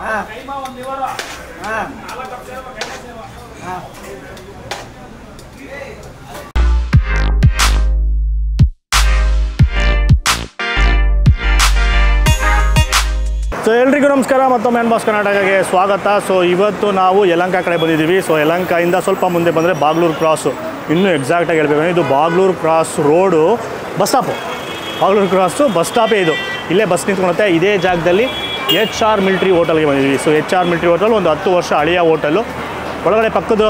So ಎಲ್ರಿಗೂ ನಮಸ್ಕಾರ, ಮತ್ತೊಮ್ಮೆ ಎನ್ ಬಾಸ್ ಕರ್ನಾಟಕಕ್ಕೆ ಸ್ವಾಗತ. ಸೊ ಇವತ್ತು ನಾವು ಯಲಹಂಕ ಕಡೆ ಬಂದಿದ್ದೀವಿ. ಸೊ ಯಲಹಂಕದಿಂದ ಸ್ವಲ್ಪ ಮುಂದೆ ಬಂದರೆ ಬಾಗ್ಲೂರು ಕ್ರಾಸು. ಇನ್ನೂ ಎಕ್ಸಾಕ್ಟಾಗಿ ಹೇಳ್ಬೇಕು, ಇದು Bagalur cross road bus stop. Bagalur cross bus ಸ್ಟಾಪೇ ಇದು. ಇಲ್ಲೇ ಬಸ್ ನಿಂತ್ಕೊಳುತ್ತೆ. ಇದೇ ಜಾಗದಲ್ಲಿ HR ಮಿಲ್ಟ್ರಿ ಹೋಟೆಲ್ಗೆ ಬಂದಿದ್ದೀವಿ. ಸೊ HR ಮಿಲ್ಟ್ರಿ ಹೋಟೆಲ್ ಒಂದು 10 ವರ್ಷ ಹಳೆಯ ಹೋಟೆಲು. ಒಳಗಡೆ ಪಕ್ಕದ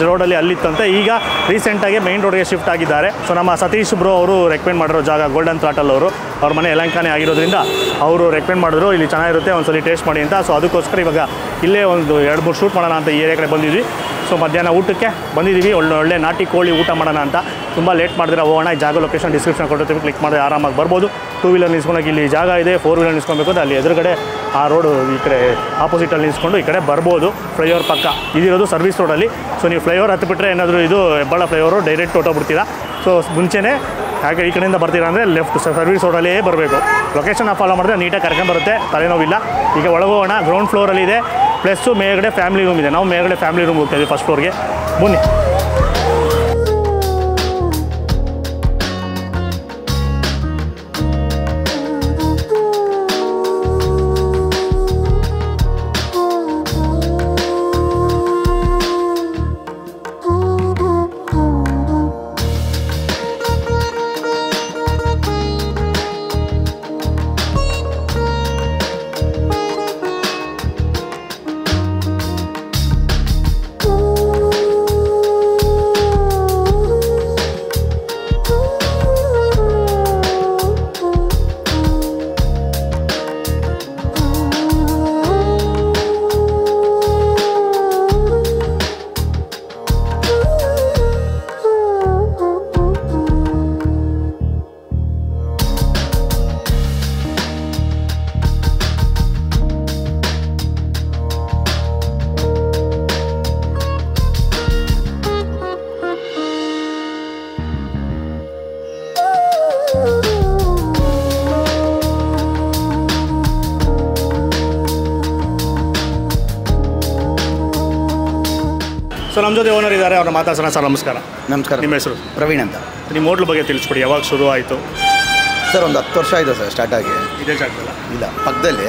ರೋಡಲ್ಲಿ ಅಲ್ಲಿತ್ತಂತೆ. ಈಗ ರೀಸೆಂಟಾಗಿ ಮೈನ್ ರೋಡ್ಗೆ ಶಿಫ್ಟ್ ಆಗಿದ್ದಾರೆ. ಸೊ ನಮ್ಮ ಸತೀಶ್ ಬ್ರೋ ಅವರು ರೆಕಮೆಂಡ್ ಮಾಡಿರೋ ಜಾಗ ಗೋಲ್ಡನ್ ಥ್ರಾಟಲ್ ಅವರು. ಅವ್ರ ಮನೆ ಯಲಹಂಕನೇ ಆಗಿರೋದ್ರಿಂದ ಅವರು ರೆಕಮೆಂಡ್ ಮಾಡಿದ್ರು ಇಲ್ಲಿ ಚೆನ್ನಾಗಿರುತ್ತೆ, ಒಂದ್ಸಲಿ ಟೇಸ್ಟ್ ಮಾಡಿ ಅಂತ. ಸೊ ಅದಕ್ಕೋಸ್ಕರ ಇವಾಗ ಇಲ್ಲೇ ಒಂದು 2-3 ಶೂಟ್ ಮಾಡೋಣ ಅಂತ ಈ ಏರಿಯಾ ಕಡೆ ಬಂದಿದ್ವಿ. ಸೊ ಮಧ್ಯಾಹ್ನ ಊಟಕ್ಕೆ ಬಂದಿದ್ದೀವಿ. ಒಳ್ಳೆ ನಾಟಿ ಕೋಳಿ ಊಟ ಮಾಡೋಣ ಅಂತ. ತುಂಬ ಲೇಟ್ ಮಾಡಿದ್ರೆ ಹೋಗೋಣ. ಈ ಜಾಗ ಲೊಕೇಶನ್ ಡಿಸ್ಕ್ರಿಪ್ಷನ್ ಕೊಟ್ಟಿರ್ತೀವಿ, ಕ್ಲಿಕ್ ಮಾಡಿದ್ರೆ ಆರಾಮಾಗಿ ಬರ್ಬೋದು. 2 ವೀಲರ್ ನಿಲ್ಸ್ಕೊಳಕ್ಕೆ ಇಲ್ಲಿ ಜಾಗ ಇದೆ. 4 ವೀಲರ್ ನಿಲ್ಸ್ಕೊಬೇಕು ಅಂದರೆ ಅಲ್ಲಿ ಎದುರುಗಡೆ ಆ ರೋಡು ಈ ಕಡೆ ಆಪೋಸಿಟಲ್ಲಿ ನಿಲ್ಸ್ಕೊಂಡು ಈ ಕಡೆ ಬರ್ಬೋದು. ಫ್ಲೈಓವರ್ ಪಕ್ಕ ಇದಿರೋದು ಸರ್ವಿಸ್ ರೋಡಲ್ಲಿ. ಸೊ ನೀವು ಫ್ಲೈಓವರ್ ಹತ್ತಿಬಿಟ್ರೆ ಏನಾದರೂ ಇದು ಹೆಬ್ಬಾಳ ಫ್ಲೈಓವರು ಡೈರೆಕ್ಟ್ ಹೊಟ್ಟೋಗ್ಬಿಡ್ತೀರಾ. ಸೊ ಮುಂಚೆನೇ ಹಾಗೆ ಈ ಕಡೆಯಿಂದ ಬರ್ತೀರಾ ಅಂದರೆ ಲೆಫ್ಟ್ ಸರ್ವಿಸ್ ರೋಡಲ್ಲೇ ಬರಬೇಕು. ಲೊಕೇಶನ್ ಫಾಲೋ ಮಾಡಿದ್ರೆ ನೀಟಾಗಿ ಕರ್ಕೊಂಬರುತ್ತೆ, ತಲೆನೋವಿಲ್ಲ. ಈಗ ಒಳಗೋಗೋಣ. ಗ್ರೌಂಡ್ ಫ್ಲೋರಲ್ಲಿ ಇದೆ ಪ್ಲಸ್ಸು ಮೇಲ್ಗಡೆ ಫ್ಯಾಮಿಲಿ ರೂಮ್ ಇದೆ. ನಾವು ಮೇಲ್ಗಡೆ ಫ್ಯಾಮಿಲಿ ರೂಮ್ ಹೋಗ್ತಾಯಿದ್ದೀವಿ ಫಸ್ಟ್ ಫ್ಲೋರ್ಗೆ. ಬನ್ನಿ. ಸೊ ನಮ್ಮ ಜೊತೆ ಓನರ್ ಇದ್ದಾರೆ, ಅವ್ರನ್ನ ಮಾತಾಡ್ಸೋಣ. ಸರ್ ನಮಸ್ಕಾರ. ನಮಸ್ಕಾರ. ನಿಮ್ಮ ಹೆಸರು? ಪ್ರವೀಣ್ ಅಂತ. ನಿಮ್ಮ ಹೋಟ್ಲ್ ಬಗ್ಗೆ ತಿಳಿಸ್ಕೊಡಿ. ಯಾವಾಗ ಶುರು ಆಯಿತು? ಸರ್ ಒಂದು 10 ವರ್ಷ ಆಯಿತು ಸರ್ ಸ್ಟಾರ್ಟ್ ಆಗಿ. ಇದೇ ಜಾಗದಲ್ಲ? ಇಲ್ಲ, ಪಕ್ಕದಲ್ಲಿ.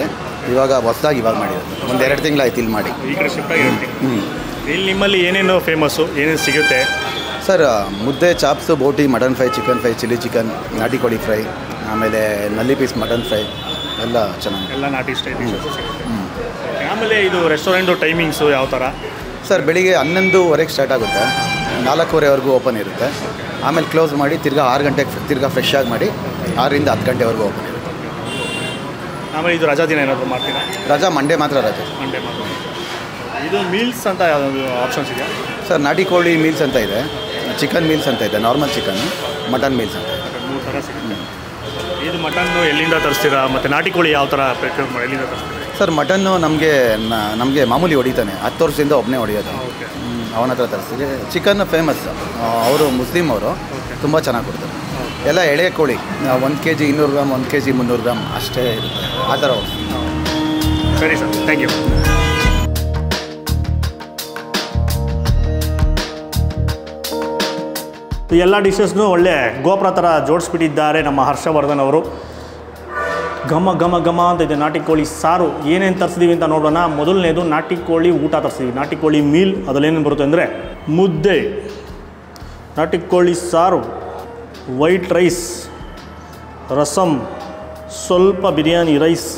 ಇವಾಗ ಹೊಸದಾಗಿ ಮಾಡಿರೋದು. ಒಂದು 2 ತಿಂಗಳಾಯ್ತು ಇಲ್ಲಿ ಮಾಡಿ. ಈ ಕಡೆ ಶಿಫ್ಟ್ ಆಗಿರ್ತೀನಿ. ಇಲ್ಲಿ ನಿಮ್ಮಲ್ಲಿ ಏನೇನು ಫೇಮಸ್ಸು, ಏನೇನು ಸಿಗುತ್ತೆ? ಸರ್ ಮುದ್ದೆ, ಚಾಪ್ಸು, ಬೋಟಿ, mutton fry, chicken fry, chilli chicken, ನಾಟಿ ಕೋಳಿ ಫ್ರೈ, ಆಮೇಲೆ ನಲ್ಲಿ ಪೀಸ್ ಮಟನ್ ಫ್ರೈ ಎಲ್ಲ ಚೆನ್ನಾಗಿ, ಎಲ್ಲ ನಾಟಿ ಸ್ಟೈಲ್. ಆಮೇಲೆ ಇದು ರೆಸ್ಟೋರೆಂಟು ಟೈಮಿಂಗ್ಸು ಯಾವ ಥರ? ಸರ್ ಬೆಳಿಗ್ಗೆ 11:30 ಸ್ಟಾರ್ಟ್ ಆಗುತ್ತೆ, 4:15ವರೆಗೂ ಓಪನ್ ಇರುತ್ತೆ. ಆಮೇಲೆ ಕ್ಲೋಸ್ ಮಾಡಿ ತಿರ್ಗಾ 6 ಗಂಟೆಗೆ ತಿರ್ಗಾ ಫ್ರೆಶ್ ಆಗಿ ಮಾಡಿ 6ರಿಂದ 10 ಗಂಟೆವರೆಗೂ ಓಪನ್ ಇರುತ್ತೆ. ಆಮೇಲೆ ಇದು ರಜಾ ದಿನ ಏನಾದರೂ ಮಾಡ್ತೀರಾ? ರಜಾ ಮಂಡೇ ಮಾತ್ರ ರಜೆ. ಮಂಡೇ ಮಾತ್ರ. ಇದು ಮೀಲ್ಸ್ ಅಂತ ಯಾವುದಾದ್ರು ಆಪ್ಷನ್ಸ್ ಇದೆಯಾ? ಸರ್ ನಾಟಿ ಕೋಳಿ ಮೀಲ್ಸ್ ಅಂತ ಇದೆ, ಚಿಕನ್ ಮೀಲ್ಸ್ ಅಂತ ಇದೆ, ನಾರ್ಮಲ್ ಚಿಕನ್, ಮಟನ್ ಮೀಲ್ಸ್ ಅಂತ ಇದೆ. 3 ಥರ ಸಿಗುತ್ತೆ. ಇದು ಮಟನ್ನು ಎಲ್ಲಿಂದ ತರಿಸ್ತೀರಾ? ಮತ್ತು ನಾಟಿ ಕೋಳಿ ಯಾವ ಥರ ಪ್ರಿಪೇರ್ ಮಾಡಿ ಎಲ್ಲಿಂದ ತರಿಸ್ತೀರಾ? ಸರ್ ಮಟನ್ನು ನಮಗೆ ಮಾಮೂಲಿ ಹೊಡಿತಾನೆ, 10 ವರ್ಷದಿಂದ ಒಬ್ಬನೇ ಹೊಡಿಯೋದು. ಅವನ ಹತ್ರ ತರಿಸ್ತೀವಿ. ಚಿಕನ್ ಫೇಮಸ್, ಅವರು ಮುಸ್ಲಿಮ್ ಅವರು, ತುಂಬ ಚೆನ್ನಾಗಿ ಕೊಡ್ತಾರೆ. ಎಲ್ಲ ಎಳೆ ಕೋಳಿ, 1 kg 200 ಗ್ರಾಮ್, 1 kg 300 ಗ್ರಾಮ್ ಅಷ್ಟೇ ಇರುತ್ತೆ ಆ ಥರ. ಸರಿ ಸರ್, ಥ್ಯಾಂಕ್ ಯು. ಎಲ್ಲ ಡಿಶಸ್ನು ಒಳ್ಳೆ ಗೋಪುರ ಥರ ಜೋಡಿಸ್ಬಿಟ್ಟಿದ್ದಾರೆ ನಮ್ಮ ಹರ್ಷವರ್ಧನ್ ಅವರು. ಘಮ ಘಮ ಘಮ ಅಂತ ಇದೆ. ನಾಟಿ ಕೋಳಿ ಸಾರು ಏನೇನು ತರಿಸಿದ್ದೀವಿ ಅಂತ ನೋಡೋಣ. ಮೊದಲನೇದು ನಾಟಿ ಕೋಳಿ ಊಟ ತರಿಸಿದ್ದೀವಿ, ನಾಟಿ ಕೋಳಿ ಮೀಲ್. ಅದರಲ್ಲೇನೇನು ಬರುತ್ತೆ ಅಂದರೆ ಮುದ್ದೆ, ನಾಟಿ ಕೋಳಿ ಸಾರು, ವೈಟ್ ರೈಸ್, ರಸಮ್, ಸ್ವಲ್ಪ ಬಿರಿಯಾನಿ ರೈಸ್,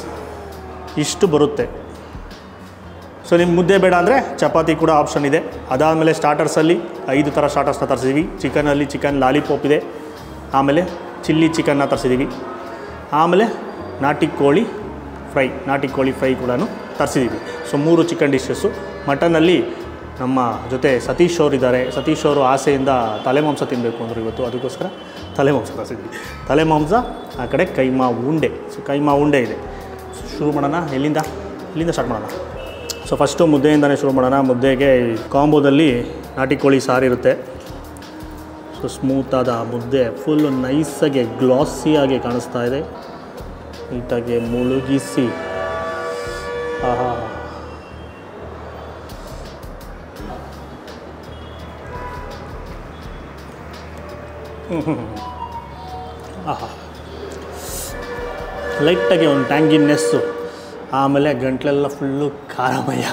ಇಷ್ಟು ಬರುತ್ತೆ. ಸೊ ನಿಮ್ಗೆ ಮುದ್ದೆ ಬೇಡ ಅಂದರೆ ಚಪಾತಿ ಕೂಡ ಆಪ್ಷನ್ ಇದೆ. ಅದಾದಮೇಲೆ ಸ್ಟಾರ್ಟರ್ಸಲ್ಲಿ 5 ಥರ ಸ್ಟಾರ್ಟರ್ಸ್ನ ತರಿಸಿದ್ದೀವಿ. ಚಿಕನಲ್ಲಿ ಚಿಕನ್ ಲಾಲಿಪಾಪ್ ಇದೆ, ಆಮೇಲೆ ಚಿಲ್ಲಿ ಚಿಕನ್ನ ತರಿಸಿದ್ದೀವಿ, ಆಮೇಲೆ ನಾಟಿ ಕೋಳಿ ಫ್ರೈ ಕೂಡ ತರಿಸಿದ್ದೀವಿ. So 3 chicken dishes. ಮಟನಲ್ಲಿ ನಮ್ಮ ಜೊತೆ ಸತೀಶ್ ಅವರು ಇದ್ದಾರೆ. ಸತೀಶ್ ಅವರು ಆಸೆಯಿಂದ ತಲೆ ಮಾಂಸ ತಿನ್ನಬೇಕು ಅಂದರು ಇವತ್ತು, ಅದಕ್ಕೋಸ್ಕರ ತಲೆ ಮಾಂಸ ತರಿಸಿದ್ವಿ. ತಲೆ ಮಾಂಸ, ಆ ಕಡೆ ಕೈಮಾ ಉಂಡೆ. ಸೊ ಕೈಮಾ ಉಂಡೆ ಇದೆ. ಶುರು ಮಾಡೋಣ. ಇಲ್ಲಿಂದ ಸ್ಟಾರ್ಟ್ ಮಾಡೋಣ. ಸೊ ಫಸ್ಟು ಮುದ್ದೆಯಿಂದನೇ ಶುರು ಮಾಡೋಣ. ಮುದ್ದೆಗೆ ಕಾಂಬೋದಲ್ಲಿ ನಾಟಿ ಕೋಳಿ ಸಾರಿರುತ್ತೆ. ಸೊ ಸ್ಮೂತಾದ ಮುದ್ದೆ, ಫುಲ್ಲು ನೈಸಾಗಿ ಗ್ಲಾಸಿಯಾಗಿ ಕಾಣಿಸ್ತಾ ಇದೆ. ನೀಟಾಗಿ ಮುಳುಗಿಸಿ, ಆಹಾ ಆಹಾ, ಲೈಟಾಗಿ ಒಂದು ಟ್ಯಾಂಗಿನೆಸ್ಸು, ಆಮೇಲೆ ಗಂಟ್ಲೆಲ್ಲ ಫುಲ್ಲು ಖಾರಮಯ.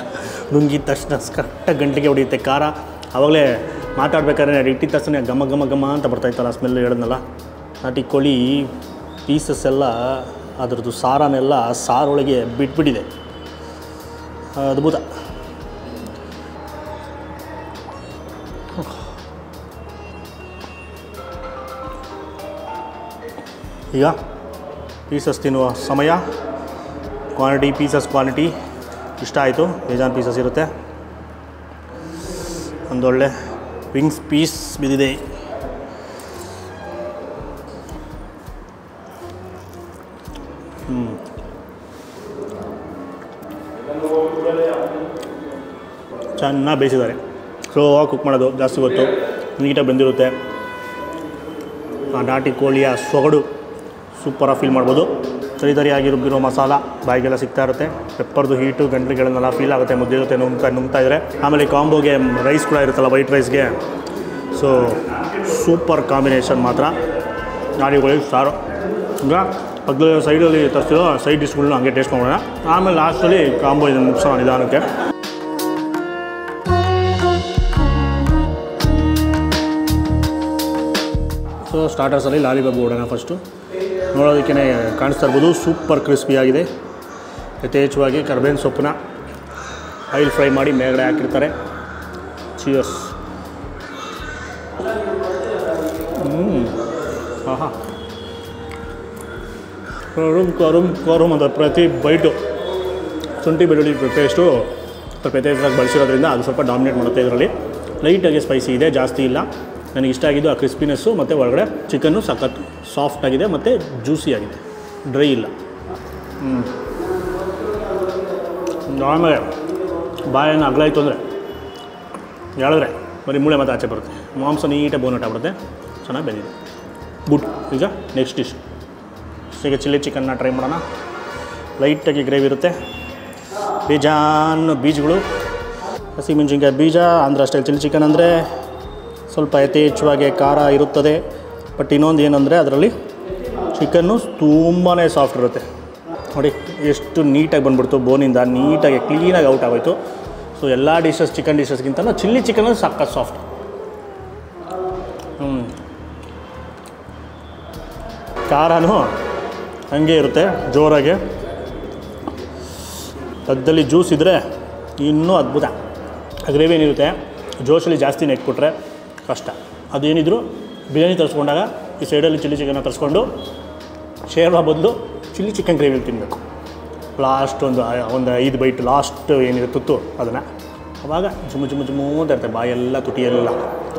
ನುಂಗಿದ ತಕ್ಷಣ ಕರೆಕ್ಟಾಗಿ ಗಂಟ್ಲಿಗೆ ಹೊಡೆಯುತ್ತೆ ಖಾರ. ಆವಾಗಲೇ ಮಾತಾಡ್ಬೇಕಾದ್ರೆ ಇಟ್ಟಿದ ತಕ್ಷಣ ಘಮ ಘಮ ಘಮ ಅಂತ ಬರ್ತಾಯಿತ್ತಲ್ಲ ಸ್ಮೆಲ್ ಹೇಳಿದ್ನಲ್ಲ. ನಾಟಿ ಕೋಳಿ ಪೀಸಸ್ ಎಲ್ಲ ಅದರದ್ದು ಸಾರನೆಲ್ಲ ಸಾರೊಳಗೆ ಬಿಟ್ಬಿಟ್ಟಿದೆ. ಅದ್ಭುತ. ಈಗ ಪೀಸಸ್ ತಿನ್ನುವ ಸಮಯ. ಕ್ವಾಂಟಿಟಿ ಪೀಸಸ್ ಕ್ವಾಲಿಟಿ ಇಷ್ಟ ಆಯಿತು. ಬೇಜಾನ್ ಪೀಸಸ್ ಇರುತ್ತೆ. ಒಂದೊಳ್ಳೆ ವಿಂಗ್ಸ್ ಪೀಸ್ ಬಿದ್ದಿದೆ. ಚೆನ್ನಾಗಿ ಬೇಯಿಸಿದ್ದಾರೆ. ಸ್ಲೋವಾಗಿ ಕುಕ್ ಮಾಡೋದು ಜಾಸ್ತಿ ಹೊತ್ತು, ನೀಟಾಗಿ ಬೆಂದಿರುತ್ತೆ. ಆ ನಾಟಿ ಕೋಳಿಯ ಸೊಗಡು ಸೂಪರಾಗಿ ಫೀಲ್ ಮಾಡ್ಬೋದು. ತರಿತರಿಯಾಗಿ ರುಬ್ಬಿರೋ ಮಸಾಲ ಬಾಯಿಗೆಲ್ಲ ಸಿಗ್ತಾ ಇರುತ್ತೆ. ಪೆಪ್ಪರ್ದು ಹೀಟು ಗಂಟೆಗಳನ್ನೆಲ್ಲ ಫೀಲ್ ಆಗುತ್ತೆ. ಮುದ್ದೆ ಜೊತೆ ನುಂಗ್ತಾ ಇದ್ದರೆ. ಆಮೇಲೆ ಕಾಂಬೋಗೆ ರೈಸ್ ಕೂಡ ಇರುತ್ತಲ್ಲ, ವೈಟ್ ರೈಸ್ಗೆ. ಸೊ ಸೂಪರ್ ಕಾಂಬಿನೇಷನ್ ಮಾತ್ರ. ನಾಟಿ ಕೋಳಿ ಸಾರು. ಈಗ ಪಕ್ಕದಲ್ಲಿ ಸೈಡಲ್ಲಿ ತರಿಸಿರೋ ಸೈಡ್ ಡಿಶ್ಗಳನ್ನ ಹಂಗೆ ಟೇಸ್ಟ್ ಮಾಡೋಣ. ಆಮೇಲೆ ಲಾಸ್ಟಲ್ಲಿ ಕಾಂಬೋ ಇದನ್ನು ಮುಗಿಸೋಣ ನಿಧಾನಕ್ಕೆ. ಸೊ ಸ್ಟಾರ್ಟರ್ಸಲ್ಲಿ ಲಾಲಿಪಾಪ್ ಕೊಡೋಣ ಫಸ್ಟು. ನೋಡೋದಕ್ಕೆ ಕಾಣಿಸ್ತಾ ಇರ್ಬೋದು, ಸೂಪರ್ ಕ್ರಿಸ್ಪಿಯಾಗಿದೆ. ಯಥೇಚ್ಛವಾಗಿ ಕರ್ಬೇವಿನ ಸೊಪ್ಪನ್ನ ಆಯಿಲ್ ಫ್ರೈ ಮಾಡಿ ಮೇಲ್ಗಡೆ ಹಾಕಿರ್ತಾರೆ. ಚಿಯರ್ಸ್. ಆಹಾ, ಕರುಮ್ ಅಂತ ಪ್ರತಿ ಬೈಟು ಶುಂಠಿ ಬೆಳ್ಳುಳ್ಳಿ ಪೇಸ್ಟು ಸ್ವಲ್ಪ ಯಥೇಚ್ಛವಾಗಿ ಬಳಸಿರೋದ್ರಿಂದ ಅದು ಸ್ವಲ್ಪ ಡಾಮಿನೇಟ್ ಮಾಡುತ್ತೆ. ಇದರಲ್ಲಿ ಲೈಟಾಗಿ ಸ್ಪೈಸಿ ಇದೆ, ಜಾಸ್ತಿ ಇಲ್ಲ. ನನಗೆ ಇಷ್ಟ ಆಗಿದ್ದು ಆ ಕ್ರಿಸ್ಪಿನೆಸ್ಸು ಮತ್ತು ಒಳಗಡೆ ಚಿಕನ್ನು ಸಖತ್ ಸಾಫ್ಟಾಗಿದೆ ಮತ್ತು ಜ್ಯೂಸಿಯಾಗಿದೆ, ಡ್ರೈ ಇಲ್ಲ. ಆಮೇಲೆ ಬಾಯನ್ನು ಅಗಲಾಯಿತು ಅಂದರೆ ಹೇಳಿದ್ರೆ ಬರೀ ಮೂಳೆ ಮತ್ತು ಆಚೆ ಬರುತ್ತೆ. ಮಾಂಸ ನೀಟಾಗಿ ಬೋನಟ್ ಆಗ್ಬಿಡುತ್ತೆ. ಚೆನ್ನಾಗಿ ಬೆಂದಿದೆ. ಗುಡ್. ಈಗ ನೆಕ್ಸ್ಟ್ ಡಿಶ್. ಈಗ ಚಿಲ್ಲಿ ಚಿಕನ್ನ ಟ್ರೈ ಮಾಡೋಣ. ಲೈಟಾಗಿ ಗ್ರೇವಿ ಇರುತ್ತೆ. ಬೇಜಾನ್ ಬೀಜಗಳು, ಹಸಿಮೆಣಸಿನ್ಕಾಯಿ ಬೀಜ. ಆಂಧ್ರ ಸ್ಟೈಲ್ ಚಿಲ್ಲಿ ಚಿಕನ್ ಅಂದರೆ ಸ್ವಲ್ಪ ಯಥೇಚ್ಛವಾಗಿ ಖಾರ ಇರುತ್ತದೆ. ಬಟ್ ಇನ್ನೊಂದು ಏನಂದರೆ ಅದರಲ್ಲಿ ಚಿಕನ್ನು ತುಂಬಾ ಸಾಫ್ಟ್ ಇರುತ್ತೆ. ನೋಡಿ ಎಷ್ಟು ನೀಟಾಗಿ ಬಂದ್ಬಿಡ್ತು. ಬೋನಿಂದ ನೀಟಾಗಿ ಕ್ಲೀನಾಗಿ ಔಟ್ ಆಗೋಯ್ತು. ಸೊ ಎಲ್ಲ ಡಿಶಸ್ ಚಿಕನ್ ಡಿಶಸ್ಗಿಂತ ಚಿಲ್ಲಿ ಚಿಕನ್ ಸಖತ್ ಸಾಫ್ಟ್. ಖಾರನೂ ಹಾಗೆ ಇರುತ್ತೆ ಜೋರಾಗಿ. ಪಕ್ಕದಲ್ಲಿ ಜ್ಯೂಸ್ ಇದ್ದರೆ ಇನ್ನೂ ಅದ್ಭುತ. ಗ್ರೇವಿ ಏನಿರುತ್ತೆ ಜೋಶಲ್ಲಿ ಜಾಸ್ತಿ ನೆಟ್ಬಿಟ್ರೆ ಕಷ್ಟ. ಅದೇನಿದ್ರು ಬಿರಿಯಾನಿ ತರಿಸ್ಕೊಂಡಾಗ ಈ ಸೈಡಲ್ಲಿ ಚಿಲ್ಲಿ ಚಿಕನ್ನ ತರಿಸ್ಕೊಂಡು ಶೇರ್ವಾ ಬದಲು ಚಿಲ್ಲಿ ಚಿಕನ್ ಗ್ರೇವಿ ತಿನ್ನಬೇಕು. ಲಾಸ್ಟ್ ಒಂದು 5 ಬೈಟ್ ಲಾಸ್ಟ್ ಏನಿದೆ ತುತ್ತು ಅದನ್ನು, ಆವಾಗ ಜುಮ್ಮು ಅಂತ ಇರುತ್ತೆ ಬಾಯೆಲ್ಲ ತುಟಿಯೆಲ್ಲ.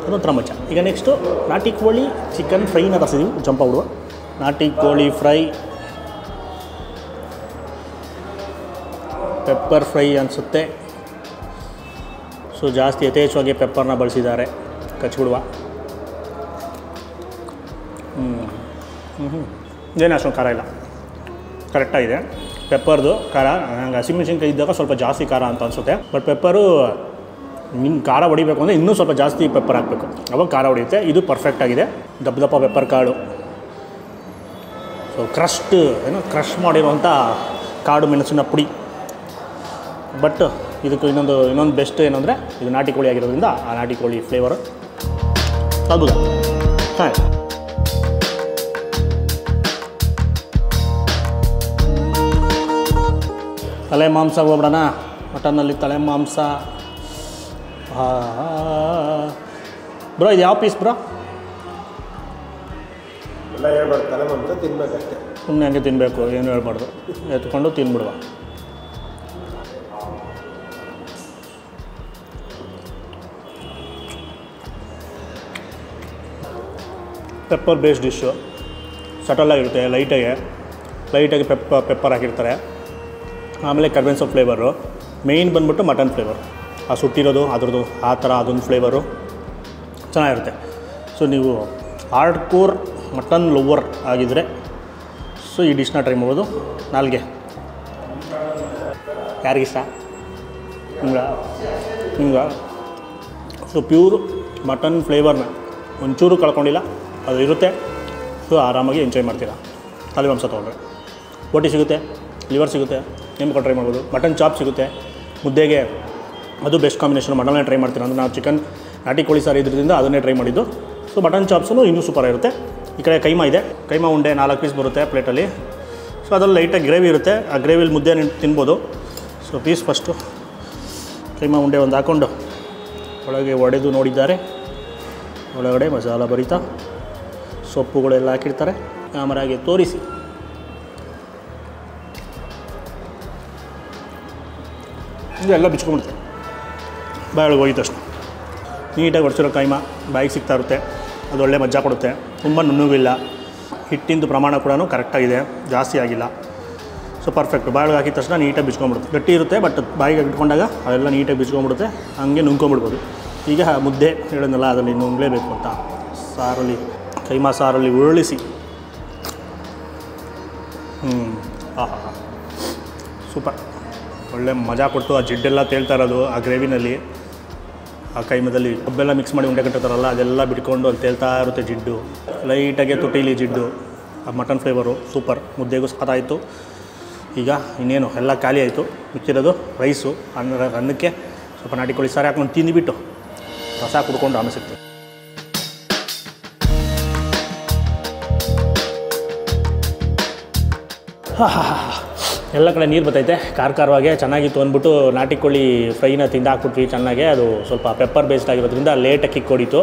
ಅದೊಂಥರ ಮಜಾ. ಈಗ ನೆಕ್ಸ್ಟು ನಾಟಿ ಕೋಳಿ ಚಿಕನ್ ಫ್ರೈನ ತರಿಸಿದ್ದೀವಿ. ಜಂಪ್ ಬಿಡುವ ನಾಟಿ ಕೋಳಿ ಫ್ರೈ, ಪೆಪ್ಪರ್ ಫ್ರೈ ಅನಿಸುತ್ತೆ. ಸೊ ಜಾಸ್ತಿ ಯಥೇಚ್ಛವಾಗಿ ಪೆಪ್ಪರ್ನ ಬಳಸಿದ್ದಾರೆ. ಕಚ್ಬಿಡುವ. ಏನು ಅಷ್ಟೊಂದು ಖಾರ ಇಲ್ಲ, ಕರೆಕ್ಟಾಗಿದೆ. ಪೆಪ್ಪರ್ದು ಖಾರ ನಂಗೆ ಹಸಿಮೆಣಸಿನ್ಕಾಯಿ ಇದ್ದಾಗ ಸ್ವಲ್ಪ ಜಾಸ್ತಿ ಖಾರ ಅಂತ ಅನಿಸುತ್ತೆ. ಬಟ್ ಪೆಪ್ಪರು ಖಾರ ಹೊಡಿಬೇಕು ಅಂದರೆ ಇನ್ನೂ ಸ್ವಲ್ಪ ಜಾಸ್ತಿ ಪೆಪ್ಪರ್ ಹಾಕಬೇಕು, ಅವಾಗ ಖಾರ ಹೊಡಿಯುತ್ತೆ. ಇದು ಪರ್ಫೆಕ್ಟಾಗಿದೆ. ದಪ್ಪ ಪೆಪ್ಪರ್ ಕಾಳು. ಸೊ ಕ್ರಷ್ ಮಾಡಿರುವಂಥ ಕಾಡು ಮೆಣಸಿನ ಪುಡಿ. ಬಟ್ ಇದಕ್ಕೆ ಇನ್ನೊಂದು ಬೆಸ್ಟ್ ಏನಂದರೆ ಇದು ನಾಟಿ ಕೋಳಿ ಆಗಿರೋದ್ರಿಂದ ಆ ನಾಟಿ ಕೋಳಿ ಫ್ಲೇವರು ಅದ್ಭುತ. ಹಾಂ, ತಲೆ ಮಾಂಸ ಹೋಗ್ಬಿಡೋಣ. ಮಟನ್ನಲ್ಲಿ ತಲೆ ಮಾಂಸ. ಬ್ರೋ ಇದು ಯಾವ ಪೀಸ್ ಬ್ರೋ? ಎಲ್ಲ ಹೇಳ್ಬಾರ್ದು, ತಲೆ ಮಾಂಸ ತಿನ್ಬೇಕಷ್ಟೇ. ಸುಮ್ಮನೆ ಹಂಗೆ ತಿನ್ನಬೇಕು, ಏನು ಹೇಳ್ಬಾರ್ದು. ಎತ್ಕೊಂಡು ತಿನ್ಬಿಡುವ. ಪೆಪ್ಪರ್ ಬೇಸ್ಡ್ ಡಿಶ್ಶು, ಸಟಲಾಗಿರುತ್ತೆ. ಲೈಟಾಗಿ ಪೆಪ್ಪರ್ ಹಾಕಿರ್ತಾರೆ. ಆಮೇಲೆ ಕರ್ಬೇವಿನ ಸೊಪ್ಪು ಫ್ಲೇವರು. ಮೇಯ್ನ್ ಬಂದ್ಬಿಟ್ಟು ಮಟನ್ ಫ್ಲೇವರ್. ಆ ಸುಟ್ಟಿರೋದು ಅದ್ರದ್ದು ಆ ಥರ ಅದೊಂದು ಫ್ಲೇವರು ಚೆನ್ನಾಗಿರುತ್ತೆ. ಸೊ ನೀವು ಹಾರ್ಡ್ ಕೋರ್ ಮಟನ್ ಲವರ್ ಆಗಿದ್ದರೆ ಸೊ ಈ ಡಿಶ್ನ ಟ್ರೈ ಮಾಡ್ಬೋದು. ನಾಲ್ಗೆ ಯಾರಿಗಿಷ್ಟ ಹಿಂಗೆ. ಸೊ ಪ್ಯೂರ್ ಮಟನ್ ಫ್ಲೇವರ್ನ ಒಂಚೂರು ಕಳ್ಕೊಂಡಿಲ್ಲ. ಅದು ಇರುತ್ತೆ. ಸೊ ಆರಾಮಾಗಿ ಎಂಜಾಯ್ ಮಾಡ್ತೀರಾ. ತಲೆ ಮಾಂಸ ತೊಗೊಂಡ್ರೆ ಬೋಟಿ ಸಿಗುತ್ತೆ, ಲಿವರ್ ಸಿಗುತ್ತೆ, ನಿಮ್ಗೆ ಟ್ರೈ ಮಾಡ್ಬೋದು. ಮಟನ್ ಚಾಪ್ ಸಿಗುತ್ತೆ ಮುದ್ದೆಗೆ, ಅದು ಬೆಸ್ಟ್ ಕಾಂಬಿನೇಷನ್. ಮಟನ್ನೇ ಟ್ರೈ ಮಾಡ್ತೀರಾ ಅಂದರೆ ನಾವು ಚಿಕನ್ ನಾಟಿ ಕೋಳಿ ಸಾರು ಇದ್ರಿಂದ ಅದನ್ನೇ ಟ್ರೈ ಮಾಡಿದ್ದು. ಸೊ ಮಟನ್ ಚಾಪ್ಸೂ ಇನ್ನೂ ಸೂಪರಾಗಿರುತ್ತೆ. ಈ ಕಡೆ ಕೈಮಾ ಇದೆ, ಕೈಮಾ ಉಂಡೆ 4 ಪೀಸ್ ಬರುತ್ತೆ ಪ್ಲೇಟಲ್ಲಿ. ಸೊ ಅದರಲ್ಲಿ ಲೈಟಾಗಿ ಗ್ರೇವಿ ಇರುತ್ತೆ, ಆ ಗ್ರೇವಿಲಿ ಮುದ್ದೆ ತಿನ್ಬೋದು. ಸೊ ಪೀಸ್ ಫಸ್ಟು ಕೈಮಾ ಉಂಡೆ ಒಂದು ಹಾಕ್ಕೊಂಡು ಒಳಗೆ ಒಡೆದು ನೋಡಿದ್ದಾರೆ. ಒಳಗಡೆ ಮಸಾಲ ಭರಿತ ಸೊಪ್ಪುಗಳೆಲ್ಲ ಹಾಕಿರ್ತಾರೆ. ಕ್ಯಾಮರಾಗೆ ತೋರಿಸಿ. ಇದೆಲ್ಲ ಬಿಚ್ಕೊಂಡ್ಬಿಡುತ್ತೆ ಬಾಯೊಳಗೆ ಹೋಗಿದ ತಕ್ಷಣ. ನೀಟಾಗಿ ಹೊಡ್ಸಿರೋ ಕೈಮಾ ಬಾಯಿಗೆ ಸಿಗ್ತಾ ಇರುತ್ತೆ. ಅದು ಒಳ್ಳೆ ಮಜ್ಜಾ ಕೊಡುತ್ತೆ. ತುಂಬ ನುಣ್ಣಗಿಲ್ಲ, ಹಿಟ್ಟಿಂದು ಪ್ರಮಾಣ ಕೂಡ ಕರೆಕ್ಟಾಗಿದೆ, ಜಾಸ್ತಿ ಆಗಿಲ್ಲ. So perfect. ಬಾಯೊಳಗೆ ಹಾಕಿದ ತಕ್ಷಣ ನೀಟಾಗಿ ಬಿಚ್ಕೊಂಡ್ಬಿಡುತ್ತೆ. ಗಟ್ಟಿ ಇರುತ್ತೆ, ಬಟ್ ಬಾಯಿಗೆ ಇಟ್ಕೊಂಡಾಗ ಅದೆಲ್ಲ ನೀಟಾಗಿ ಬಿಚ್ಕೊಂಡ್ಬಿಡುತ್ತೆ. ಹಂಗೆ ನುಂಗ್ಕೊಂಬಿಡ್ಬೋದು. ಈಗ ಮುದ್ದೆ ಹೇಳಿದ್ನಲ್ಲ, ಅದರಲ್ಲಿ ನುಂಗಲೇಬೇಕು ಅಂತ ಸಾರಲ್ಲಿ, ಕೈಮಾ ಸಾರಲ್ಲಿ ಉರುಳಿಸಿ. ಆಹಾ ಸೂಪರ್. ಒಳ್ಳೆ ಮಜಾ ಕೊಟ್ಟು ಆ ಜಿಡ್ಡೆಲ್ಲ ತೇಳ್ತಾ ಇರೋದು ಆ ಗ್ರೇವಿನಲ್ಲಿ, ಆ ಕೈಮದಲ್ಲಿ ಕಬ್ಬೆಲ್ಲ ಮಿಕ್ಸ್ ಮಾಡಿ ಉಂಡೆ ಕಟ್ಟಿರ್ತಾರಲ್ಲ, ಅದೆಲ್ಲ ಬಿಟ್ಕೊಂಡು ಅಲ್ಲಿ ತೇಳ್ತಾ ಇರುತ್ತೆ ಜಿಡ್ಡು. ಲೈಟಾಗೆ ತುಟಿಲಿ ಜಿಡ್ಡು, ಆ ಮಟನ್ ಫ್ಲೇವರು ಸೂಪರ್. ಮುದ್ದೆಗೂ ಸಾಕಾಯಿತು. ಈಗ ಇನ್ನೇನು ಎಲ್ಲ ಖಾಲಿ ಆಯಿತು. ಮಿಕ್ಕಿರೋದು ರೈಸು. ಅನ್ನಕ್ಕೆ ಸ್ವಲ್ಪ ನಾಟಿ ಕೋಳಿ ಸಾರು ಹಾಕೊಂಡು ತಿಂದುಬಿಟ್ಟು ರಸ ಕುಡ್ಕೊಂಡು ಆಮೇಲೆ ಸಿಗ್ತದೆ. ಎಲ್ಲ ಕಡೆ ನೀರು ಬರ್ತೈತೆ. ಖಾರವಾಗೆ ಚೆನ್ನಾಗಿತ್ತು ಅಂದ್ಬಿಟ್ಟು ನಾಟಿ ಕೋಳಿ ಫ್ರೈನ ತಿಂದಾಕ್ಬಿಟ್ವಿ ಚೆನ್ನಾಗೆ. ಅದು ಸ್ವಲ್ಪ ಪೆಪ್ಪರ್ ಬೇಸ್ಡ್ ಆಗಿರೋದ್ರಿಂದ ಲೇಟಾಗಿ ಕಿಕ್ ಹೊಡಿತು.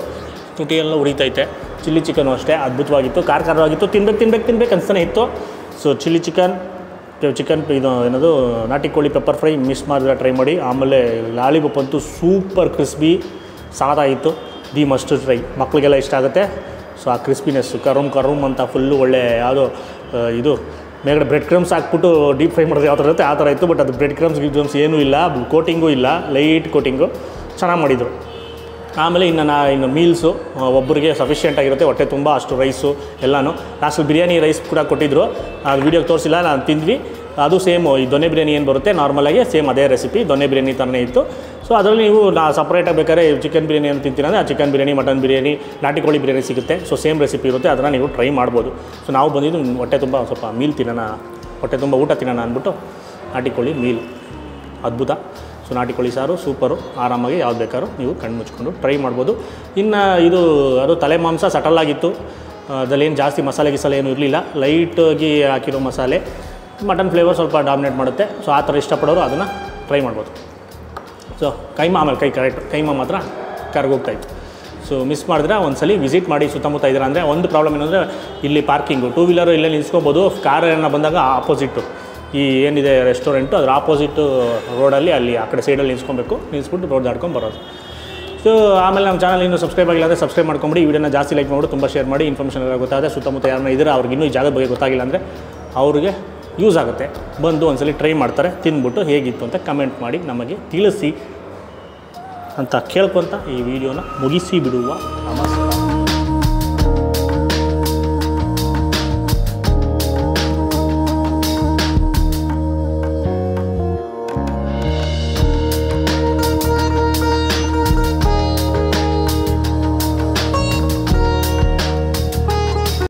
ತುಟಿಯೆಲ್ಲ ಉರಿತೈತೆ. ಚಿಲ್ಲಿ ಚಿಕನು ಅಷ್ಟೇ ಅದ್ಭುತವಾಗಿತ್ತು, ಖಾರವಾಗಿತ್ತು. ತಿನ್ಬೇಕು ಅನಿಸ್ತಾನೆ ಇತ್ತು. ಸೊ ಚಿಲ್ಲಿ ಚಿಕನ್ ಇದು ಏನದು ನಾಟಿ ಕೋಳಿ ಪೆಪ್ಪರ್ ಫ್ರೈ ಮಿಸ್ ಮಾಡಿದ್ರೆ ಟ್ರೈ ಮಾಡಿ. ಆಮೇಲೆ ಲಾಲಿಪಾಪ್ ಅಂತೂ ಸೂಪರ್ ಕ್ರಿಸ್ಪಿ ಸಾದಾಯಿತ್ತು. The must try. ಮಕ್ಕಳಿಗೆಲ್ಲ ಇಷ್ಟ ಆಗುತ್ತೆ. ಸೊ ಆ ಕ್ರಿಸ್ಪಿನೆಸ್ಸು ಕರುಮ್ ಅಂತ ಫುಲ್ಲು ಒಳ್ಳೆ ಯಾವುದೋ ಇದು ಮೇಲ್ಗಡೆ ಬ್ರೆಡ್ ಕ್ರಮ್ಸ್ ಹಾಕ್ಬಿಟ್ಟು ಡೀಪ್ ಫ್ರೈ ಮಾಡೋದು ಯಾವ ಥರ ಇರುತ್ತೆ ಆ ಥರ ಇತ್ತು. ಬಟ್ ಅದು ಬ್ರೆಡ್ ಕ್ರಮ್ಸ್ ಏನೂ ಇಲ್ಲ, ಕೋಟಿಂಗೂ ಇಲ್ಲ, ಲೈಟ್ ಕೋಟಿಂಗು. ಚೆನ್ನಾಗಿ ಮಾಡಿದರು. ಆಮೇಲೆ ಇನ್ನು ಮೀಲ್ಸು ಒಬ್ಬರಿಗೆ ಸಫಿಷಿಯೆಂಟಾಗಿರುತ್ತೆ, ಹೊಟ್ಟೆ ತುಂಬ ಅಷ್ಟು ರೈಸು ಎಲ್ಲನೂ. ಲಾಸ್ಟ್ ಬಿರಿಯಾನಿ ರೈಸ್ ಕೂಡ ಕೊಟ್ಟಿದ್ದರು, ಅದು ವೀಡಿಯೋಗೆ ತೋರಿಸಿಲ್ಲ, ನಾನು ತಿಂದ್ವಿ. ಅದು ಸೇಮ್ ಈ ದೊನ್ನೆ ಬಿರಿಯಾನಿ ಏನು ಬರುತ್ತೆ ನಾರ್ಮಲಾಗಿ ಸೇಮ್ ಅದೇ ರೆಸಿಪಿ, ದೊನ್ನೆ ಬಿರಿಯಾನಿ ಥರನೇ ಇತ್ತು. ಸೊ ಅದರಲ್ಲಿ ನೀವು ಸಪ್ರೇಟಾಗಿ ಬೇಕಾದ್ರೆ ಚಿಕನ್ ಬಿರಿಯಾನಿ ಏನು ತಿಂತೀರ ಅಂದರೆ ಆ ಚಿಕನ್ ಬಿರಿಯಾನಿ, ಮಟನ್ ಬಿರಿಯಾನಿ, ನಾಟಿ ಕೋಳಿ ಬಿರಿಯಾನಿ ಸಿಗುತ್ತೆ. ಸೊ ಸೇಮ್ ರೆಸಿಪಿ ಇರುತ್ತೆ, ಅದನ್ನು ನೀವು ಟ್ರೈ ಮಾಡ್ಬೋದು. ಸೊ ನಾವು ಬಂದಿದ್ದು ಹೊಟ್ಟೆ ತುಂಬ ಸ್ವಲ್ಪ ಮೀಲ್ ತಿನ್ನೋಣ, ಹೊಟ್ಟೆ ತುಂಬ ಊಟ ತಿನ್ನೋಣ ಅಂದ್ಬಿಟ್ಟು ನಾಟಿ ಕೋಳಿ ಮೀಲ್ ಅದ್ಭುತ. ಸೊ ನಾಟಿ ಕೋಳಿ ಸಾರು ಸೂಪರು. ಆರಾಮಾಗಿ ಯಾವ್ದು ಬೇಕಾದ್ರೂ ನೀವು ಕಣ್ಣು ಮುಚ್ಕೊಂಡು ಟ್ರೈ ಮಾಡ್ಬೋದು. ಇನ್ನು ಅದು ತಲೆ ಮಾಂಸ ಸಟಲಾಗಿತ್ತು. ಅದರಲ್ಲೇನು ಜಾಸ್ತಿ ಮಸಾಲೆ ಏನೂ ಇರಲಿಲ್ಲ, ಲೈಟಾಗಿ ಹಾಕಿರೋ ಮಸಾಲೆ. ಮಟನ್ ಫ್ಲೇವರ್ ಸ್ವಲ್ಪ ಡಾಮಿನೇಟ್ ಮಾಡುತ್ತೆ. ಸೊ ಆ ಥರ ಇಷ್ಟಪಡೋರು ಅದನ್ನು ಟ್ರೈ ಮಾಡ್ಬೋದು. ಸೊ ಕೈಮಾ ಆಮೇಲೆ ಕೈಮಾ ಮಾತ್ರ ಕರ್ಗೋಗ್ತಾಯಿತ್ತು. ಸೊ ಮಿಸ್ ಮಾಡಿದ್ರೆ ಒಂದ್ಸಲಿ ವಿಸಿಟ್ ಮಾಡಿ ಸುತ್ತಮುತ್ತ ಇದ್ದೀರಾ ಅಂದರೆ. ಒಂದು ಪ್ರಾಬ್ಲಮ್ ಏನಂದರೆ ಇಲ್ಲಿ ಪಾರ್ಕಿಂಗು, 2 ವೀಲರು ಇಲ್ಲೇ ನಿಲ್ಸ್ಕೊಬೋದು. ಕಾರನ್ನು ಬಂದಾಗ ಆಪೋಸಿಟ್ಟು ಈ ಏನಿದೆ ರೆಸ್ಟೋರೆಂಟು ಅದರ ಆಪೋಸಿಟ್ಟು ರೋಡಲ್ಲಿ ಅಲ್ಲಿ ಆ ಕಡೆ ಸೈಡಲ್ಲಿ ನಿಲ್ಲಿಸ್ಬಿಟ್ಟು ರೋಡ್ ದಾಟ್ಕೊಂಡು ಬರೋದು. ಸೊ ಆಮೇಲೆ ನಮ್ಮ ಚಾನಲ್ ಇನ್ನೂ ಸಬ್ಸ್ಕ್ರೈಬ್ ಆಗಿಲ್ಲ ಅಂದರೆ ಸಬ್ಸ್ಕ್ರೈಬ್ ಮಾಡ್ಕೊಂಬಿಡಿ. ಈ ವಿಡಿಯೋನ ಜಾಸ್ತಿ ಲೈಕ್ ಮಾಡಿ, ತುಂಬ ಶೇರ್ ಮಾಡಿ. ಇನ್ಫಾರ್ಮೇಷನ್ ಎಲ್ಲ ಗೊತ್ತಾಗುತ್ತೆ. ಸುತ್ತಮುತ್ತ ಯಾರನ್ನ ಇದ್ದರೆ ಅವ್ರಿಗೆ ಇನ್ನೂ ಈ ಜಾಗದ ಬಗ್ಗೆ ಗೊತ್ತಾಗಿಲ್ಲ ಅಂದರೆ ಅವ್ರಿಗೆ ಯೂಸ್ ಆಗುತ್ತೆ. ಬಂದು ಒಂದ್ಸಲಿ ಟ್ರೈ ಮಾಡ್ತಾರೆ, ತಿಂದ್ಬಿಟ್ಟು ಹೇಗಿತ್ತು ಅಂತ ಕಮೆಂಟ್ ಮಾಡಿ ನಮಗೆ ತಿಳಿಸಿ ಅಂತ ಕೇಳ್ಕೊತ ಈ ವಿಡಿಯೋನ ಮುಗಿಸಿ ಬಿಡುವ. ನಮಸ್ಕಾರ.